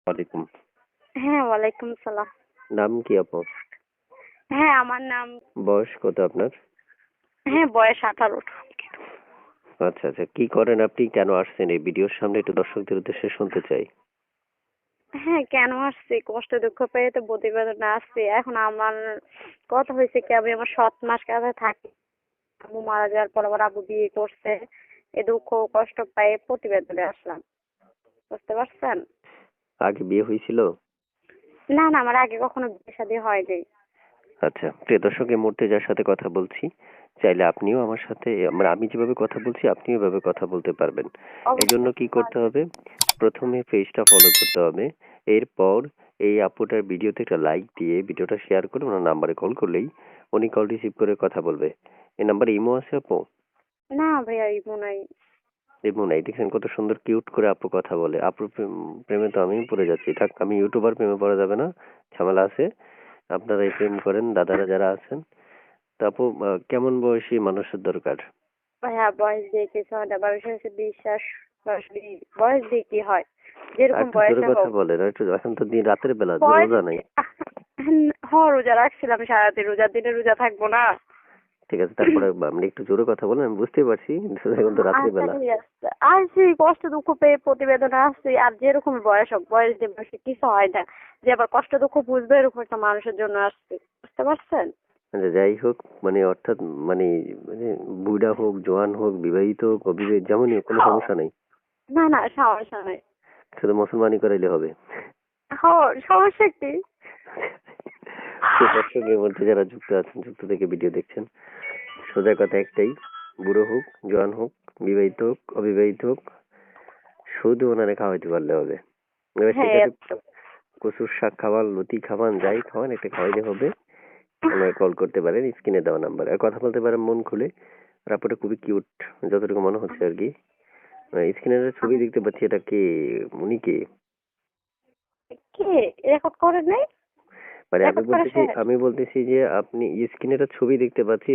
ওয়ালাইকুম। হ্যাঁ, ওয়ালাইকুম সালাম। নাম কি আপু? হ্যাঁ, আমার নাম। বয়স কত আপনার? হ্যাঁ, বয়স 18। আচ্ছা আচ্ছা, কি করেন আপনি? কেন আসছেন এই ভিডিওর সামনে? একটু দর্শকদের উদ্দেশ্যে শুনতে চাই। হ্যাঁ, কেন আসছি? কষ্ট দুঃখ পেয়ে তো প্রতিবেদনে আসছি। এখন আমার কথা হয়েছে কি, আমি আমার 7 মাস কাছে থাকি। আম্মু মারা যাওয়ার পর আবার আব্বু বিয়ে করছে। এই দুঃখ কষ্ট পাই প্রতিবেদনে আসলাম। বুঝতে পারছেন? আগে বিয়ে হয়েছিল? না না, আমার আগে কখনো বিয়ে শাদী হয়নি। আচ্ছা, প্রিয় দর্শক, এই মুহূর্তে যার সাথে কথা বলছি, চাইলে আপনিও আমার সাথে আমি যেভাবে কথা বলছি আপনিও এভাবে কথা বলতে পারবেন। এই জন্য কি করতে হবে? প্রথমে পেজটা ফলো করতে হবে। এরপর এই আপুটার ভিডিওতে একটা লাইক দিয়ে ভিডিওটা শেয়ার করে ওনার নাম্বারে কল করলেই উনি কল রিসিভ করে কথা বলবে। এই নাম্বারে ইমো আছে আপু? না ভাইয়া, ইমো নাই। ইমো নাই? দেখছেন কত সুন্দর কিউট করে আপু কথা বলে। আপুর প্রেমে তো আমিও পড়ে যাচ্ছি। থাক, আমি ইউটিউবার প্রেমে পড়া যাবে না, ঝামেলা আছে। আপনারা এই প্রেম করেন, দাদারা যারা আছেন। তা আপু, কেমন বয়সী মানুষের দরকার? ভাইয়া, বয়স দিয়ে কিছু হয় না। মানুষের হচ্ছে বিশ্বাস। বয়স দিয়ে কি হয়? আর যেরকম একটু জোরে বয়সে কথা হোক। বলেন, আর একটু, এখন তো দিন রাতের বেলা, বয়স। রোজা নাই। রোজা রাখছিলাম সারাদিন। রোজার দিনে রোজা থাকবো না? ঠিক আছে, তারপরে আপনি একটু জোরে কথা বলেন, আমি বুঝতেই পারছি, কিন্তু এখন তো রাতের আচ্ছা বেলা। ঠিক আছে, আসছি কষ্ট দুঃখ পেয়ে প্রতিবেদনে আসছি। আর যেরকম বয়স হোক, বয়স দিয়ে বয়সে কিছু হয় না। যে আবার কষ্ট দুঃখ বুঝবে এরকম একটা মানুষের জন্য আসছি। বুঝতে পারছেন? আচ্ছা, যাই হোক, অর্থাৎ মানে মানে বুড়া হোক, জোয়ান হোক, বিবাহিত হোক, অবিবাহিত, যেমনই হোক, কোনো হ্যাঁ। সমস্যা নেই। না না, সমস্যা নেই। শুধু মুসলমানি করাইলে হবে। হ্যাঁ, সমস্যা কি? প্রিয় দর্শকের মধ্যে যারা যুক্ত আছেন, যুক্ত থেকে ভিডিও দেখছেন, সোজা কথা একটাই: বুড়ো হোক, জোয়ান হোক, বিবাহিত হোক, অবিবাহিত হোক, শুধু ওনারে খাওয়াইতে পারলে হবে। এবার হ্যাঁ, সেটাতে একদম। কচুর শাক খাওয়ান, লতি খাওয়ান, যাই খাওয়ান, একটা খাওয়াইলে হবে। ওনারা কল করতে পারেন স্ক্রিনে দেওয়া নাম্বারে, আর কথা বলতে পারেন মন খুলে। আর আপুটা খুবই কিউট, যতটুকু মনে হচ্ছে আর কি। স্ক্রিনের ছবি দেখতে পাচ্ছি, এটা কে? উনি কে? কে? রেকর্ড করে নাই? মানে রেকর্ড করা শেষ? আমি বলতেছি যে আপনি স্ক্রিনে একটা ছবি দেখতে পাচ্ছি।